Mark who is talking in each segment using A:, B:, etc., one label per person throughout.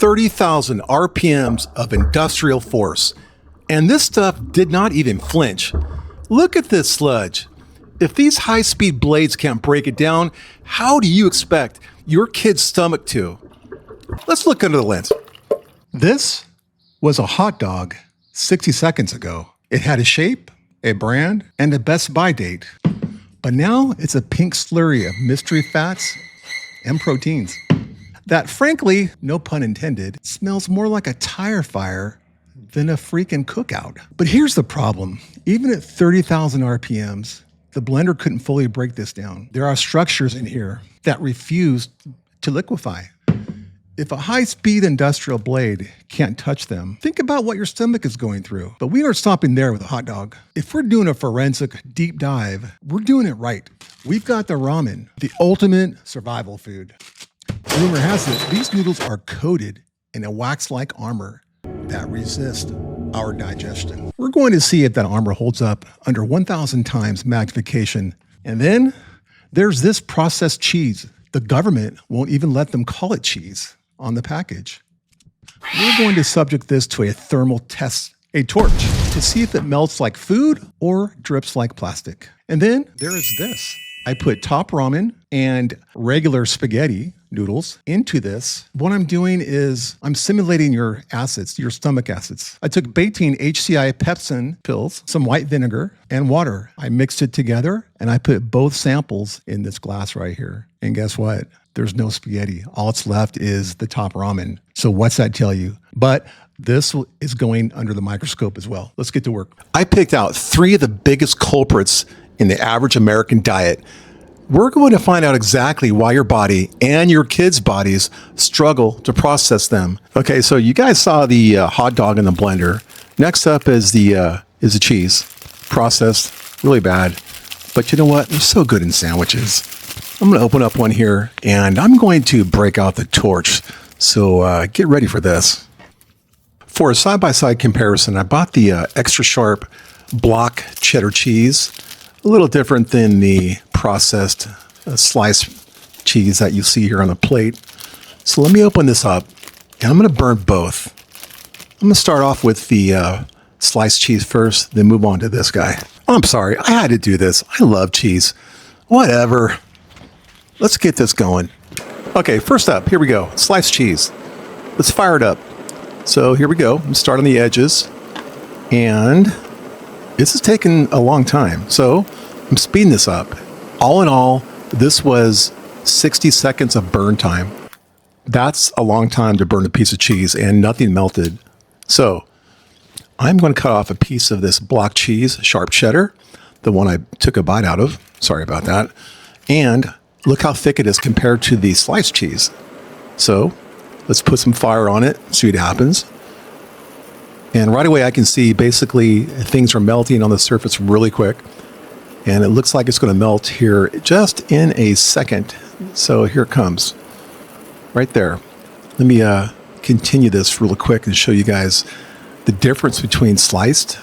A: 30,000 RPMs of industrial force. And this stuff did not even flinch. Look at this sludge. If these high-speed blades can't break it down, how do you expect your kid's stomach to? Let's look under the lens. This was a hot dog 60 seconds ago. It had a shape, a brand, and a best buy date. But now it's a pink slurry of mystery fats and proteins that, frankly, no pun intended, smells more like a tire fire than a freaking cookout. But here's the problem. Even at 30,000 RPMs, the blender couldn't fully break this down. There are structures in here that refuse to liquefy. If a high-speed industrial blade can't touch them, think about what your stomach is going through. But we aren't stopping there with a hot dog. If we're doing a forensic deep dive, we're doing it right. We've got the ramen, the ultimate survival food. Rumor has it, these noodles are coated in a wax-like armor that resists our digestion. We're going to see if that armor holds up under 1,000 times magnification. And then there's this processed cheese. The government won't even let them call it cheese on the package. We're going to subject this to a thermal test, a torch, to see if it melts like food or drips like plastic. And then there is this. I put top ramen and regular spaghetti noodles into this. What I'm doing is I'm simulating your acids, your stomach acids. I took Betaine HCI pepsin pills, some white vinegar, and water. I mixed it together and I put both samples in this glass right here. And guess what? There's no spaghetti. All it's left is the top ramen. So what's that tell you? But this is going under the microscope as well. Let's get to work. I picked out 3 of the biggest culprits in the average American diet. We're going to find out exactly why your body and your kids' bodies struggle to process them. Okay, so you guys saw the hot dog in the blender. Next up is the cheese, processed, really bad. But you know what? They're so good in sandwiches. I'm going to open up one here, and I'm going to break out the torch. So get ready for this. For a side-by-side comparison, I bought the extra sharp block cheddar cheese. A little different than the processed sliced cheese that you see here on the plate. So let me open this up, and I'm going to burn both. I'm going to start off with the sliced cheese first, then move on to this guy. Oh, I'm sorry, I had to do this. I love cheese. Whatever. Let's get this going. Okay, first up, here we go. Sliced cheese. Let's fire it up. So here we go. I'm starting the edges, and this is taking a long time. So I'm speeding this up. All in all, this was 60 seconds of burn time. That's a long time to burn a piece of cheese and nothing melted. So I'm going to cut off a piece of this block cheese, sharp cheddar, the one I took a bite out of. Sorry about that. And look how thick it is compared to the sliced cheese. So let's put some fire on it, see what happens. And right away I can see basically things are melting on the surface really quick. And it looks like it's going to melt here just in a second. So here it comes. Right there. Let me continue this really quick and show you guys the difference between sliced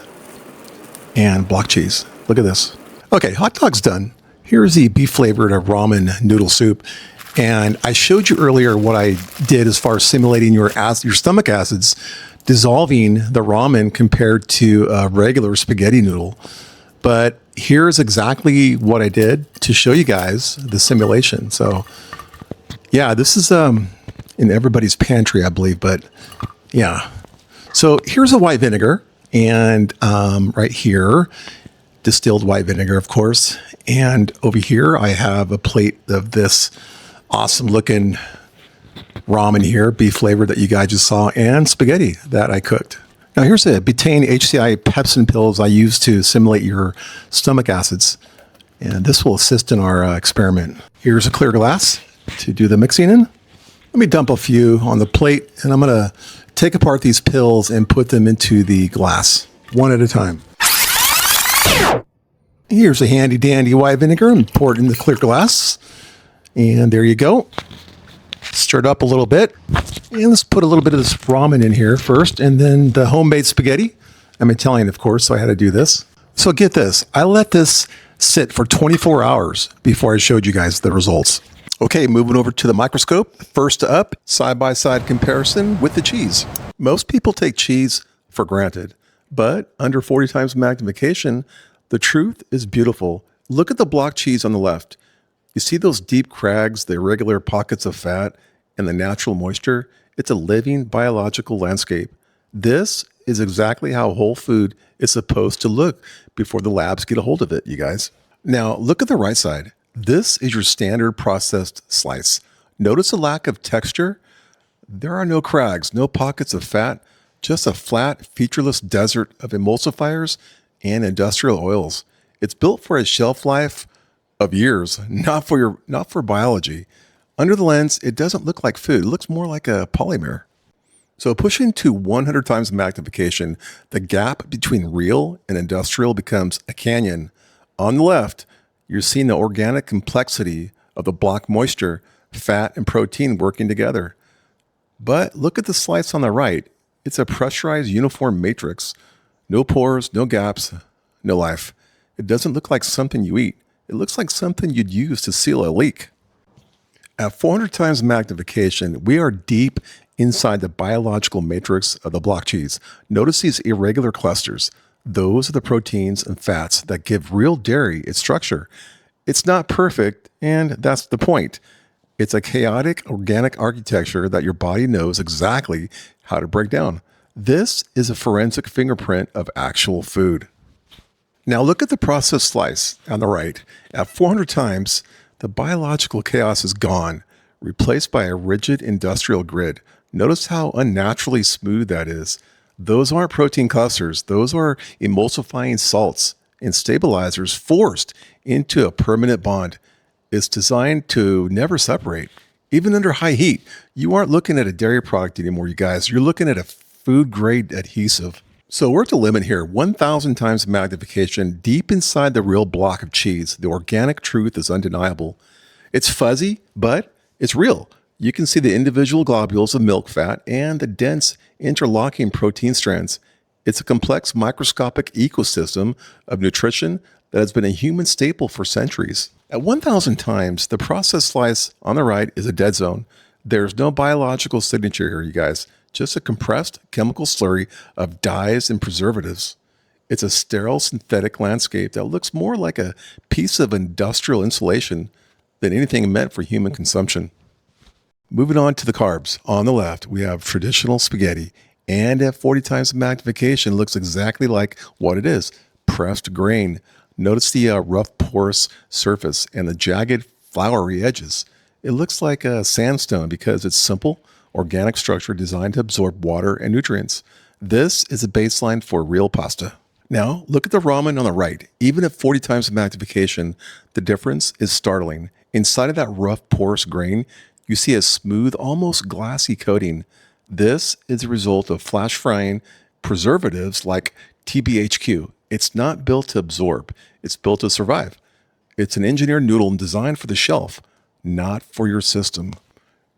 A: and block cheese. Look at this. Okay, hot dog's done. Here's the beef flavored ramen noodle soup. And I showed you earlier what I did as far as simulating your stomach acids, dissolving the ramen compared to a regular spaghetti noodle. But here's exactly what I did to show you guys the simulation. So yeah, this is in everybody's pantry, I believe, but yeah. So here's a white vinegar, and right here, distilled white vinegar, of course. And over here, I have a plate of this awesome looking ramen here, beef flavored that you guys just saw, and spaghetti that I cooked. Now here's the Betaine HCI pepsin pills I use to simulate your stomach acids. And this will assist in our experiment. Here's a clear glass to do the mixing in. Let me dump a few on the plate, and I'm gonna take apart these pills and put them into the glass, one at a time. Here's a handy dandy white vinegar and pour it in the clear glass. And there you go. Stir it up a little bit. And let's put a little bit of this ramen in here first, and then the homemade spaghetti. I'm Italian, of course, so I had to do this. So get this. I let this sit for 24 hours before I showed you guys the results. Okay, moving over to the microscope. First up, side-by-side comparison with the cheese. Most people take cheese for granted, but under 40 times magnification, the truth is beautiful. Look at the block cheese on the left. You see those deep crags, the irregular pockets of fat, and the natural moisture? It's a living biological landscape. This is exactly how whole food is supposed to look before the labs get a hold of it, you guys. Now, look at the right side. This is your standard processed slice. Notice the lack of texture? There are no crags, no pockets of fat, just a flat, featureless desert of emulsifiers and industrial oils. It's built for a shelf life of years, not for biology. Under the lens, it doesn't look like food. It looks more like a polymer. So pushing to 100 times magnification, the gap between real and industrial becomes a canyon. On the left, you're seeing the organic complexity of the block moisture, fat, and protein working together. But look at the slice on the right. It's a pressurized uniform matrix. No pores, no gaps, no life. It doesn't look like something you eat. It looks like something you'd use to seal a leak. At 400 times magnification, we are deep inside the biological matrix of the block cheese. Notice these irregular clusters. Those are the proteins and fats that give real dairy its structure. It's not perfect, and that's the point. It's a chaotic organic architecture that your body knows exactly how to break down. This is a forensic fingerprint of actual food. Now look at the processed slice on the right. At 400 times, the biological chaos is gone, replaced by a rigid industrial grid. Notice how unnaturally smooth that is. Those aren't protein clusters. Those are emulsifying salts and stabilizers forced into a permanent bond. It's designed to never separate. Even under high heat, you aren't looking at a dairy product anymore, you guys. You're looking at a food-grade adhesive. So we're at the limit here, 1,000 times magnification deep inside the real block of cheese. The organic truth is undeniable. It's fuzzy, but it's real. You can see the individual globules of milk fat and the dense interlocking protein strands. It's a complex microscopic ecosystem of nutrition that has been a human staple for centuries. At 1,000 times, the processed slice on the right is a dead zone. There's no biological signature here, you guys. Just a compressed chemical slurry of dyes and preservatives. It's a sterile synthetic landscape that looks more like a piece of industrial insulation than anything meant for human consumption. Moving on to the carbs. On the left, we have traditional spaghetti, and at 40 times magnification looks exactly like what it is, pressed grain. Notice the rough porous surface and the jagged floury edges. It looks like a sandstone because it's simple, organic structure designed to absorb water and nutrients. This is a baseline for real pasta. Now, look at the ramen on the right. Even at 40 times magnification, the difference is startling. Inside of that rough, porous grain, you see a smooth, almost glassy coating. This is a result of flash frying preservatives like TBHQ. It's not built to absorb. It's built to survive. It's an engineered noodle designed for the shelf, not for your system.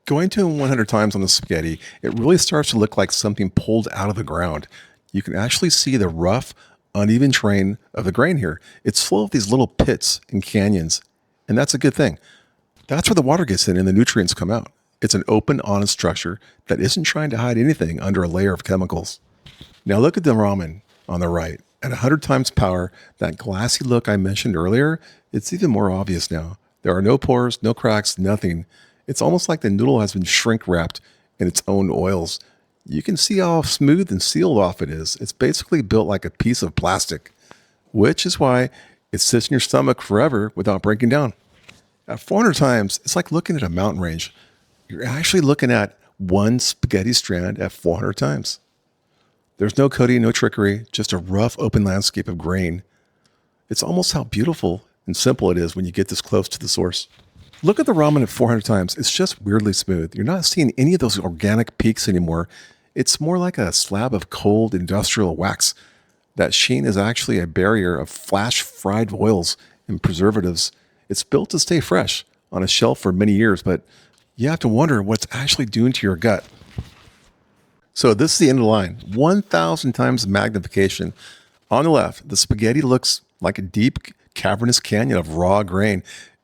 A: Going to 100 times on the spaghetti, it really starts to look like something pulled out of the ground. You can actually see the rough, uneven terrain of the grain here. It's full of these little pits and canyons, and that's a good thing. That's where the water gets in and the nutrients come out. It's an open, honest structure that isn't trying to hide anything under a layer of chemicals. Now look at the ramen on the right. At 100 times power, that glassy look I mentioned earlier, it's even more obvious now. There are no pores, no cracks, nothing. It's almost like the noodle has been shrink wrapped in its own oils. You can see how smooth and sealed off it is. It's basically built like a piece of plastic, which is why it sits in your stomach forever without breaking down. At 400 times, it's like looking at a mountain range. You're actually looking at one spaghetti strand at 400 times. There's no coating, no trickery, just a rough, open landscape of grain. It's almost how beautiful and simple it is when you get this close to the source. Look at the ramen at 400 times. It's just weirdly smooth. You're not seeing any of those organic peaks anymore. It's more like a slab of cold industrial wax. That sheen is actually a barrier of flash fried oils and preservatives. It's built to stay fresh on a shelf for many years, but you have to wonder what's actually doing to your gut. So this is the end of the line. 1,000 times magnification. On the left, the spaghetti looks like a deep, cavernous canyon of raw grain.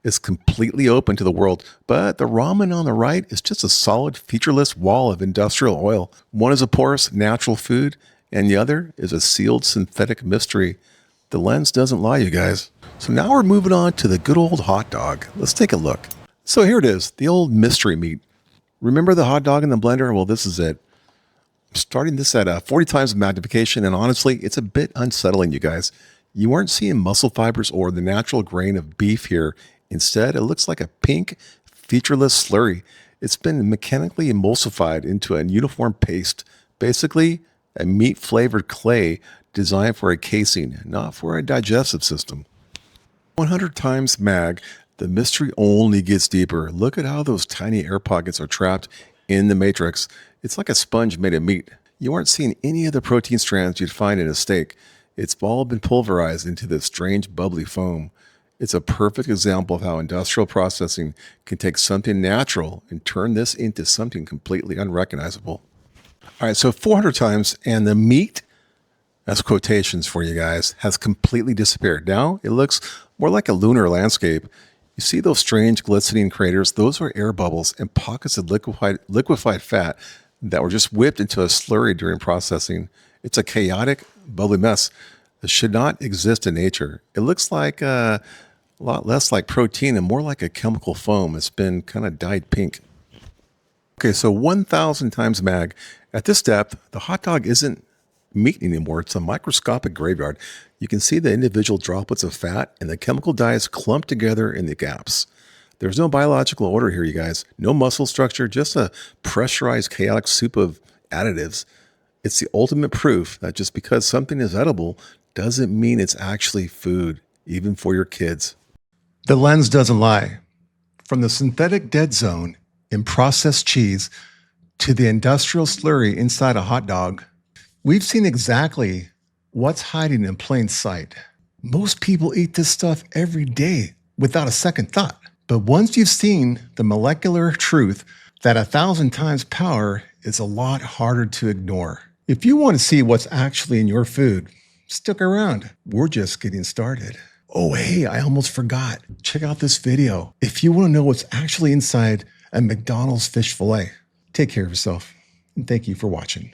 A: is completely open to the world, but the ramen on the right is just a solid, featureless wall of industrial oil. One is a porous, natural food, and the other is a sealed synthetic mystery. The lens doesn't lie, you guys. So now we're moving on to the good old hot dog. Let's take a look. So here it is, the old mystery meat. Remember the hot dog in the blender? Well, this is it. I'm starting this at 40 times magnification, and honestly, it's a bit unsettling, you guys. You aren't seeing muscle fibers or the natural grain of beef here. Instead, it looks like a pink, featureless slurry. It's been mechanically emulsified into a uniform paste, basically a meat-flavored clay designed for a casing, not for a digestive system. 100 times mag, the mystery only gets deeper. Look at how those tiny air pockets are trapped in the matrix. It's like a sponge made of meat. You aren't seeing any of the protein strands you'd find in a steak. It's all been pulverized into this strange bubbly foam. It's a perfect example of how industrial processing can take something natural and turn this into something completely unrecognizable. All right, so 400 times, and the meat, that's quotations for you guys, has completely disappeared. Now it looks more like a lunar landscape. You see those strange glistening craters? Those are air bubbles and pockets of liquefied fat that were just whipped into a slurry during processing. It's a chaotic, bubbly mess that should not exist in nature. It looks like a lot less like protein and more like a chemical foam. It's been kind of dyed pink. Okay, so 1,000 times mag. At this depth, the hot dog isn't meat anymore. It's a microscopic graveyard. You can see the individual droplets of fat and the chemical dyes clumped together in the gaps. There's no biological order here, you guys. No muscle structure, just a pressurized, chaotic soup of additives. It's the ultimate proof that just because something is edible doesn't mean it's actually food, even for your kids. The lens doesn't lie. From the synthetic dead zone in processed cheese to the industrial slurry inside a hot dog, we've seen exactly what's hiding in plain sight. Most people eat this stuff every day without a second thought. But once you've seen the molecular truth that 1,000 times power is a lot harder to ignore. If you want to see what's actually in your food, stick around. We're just getting started. Oh, hey, I almost forgot. Check out this video if you want to know what's actually inside a McDonald's fish fillet. Take care of yourself, and thank you for watching.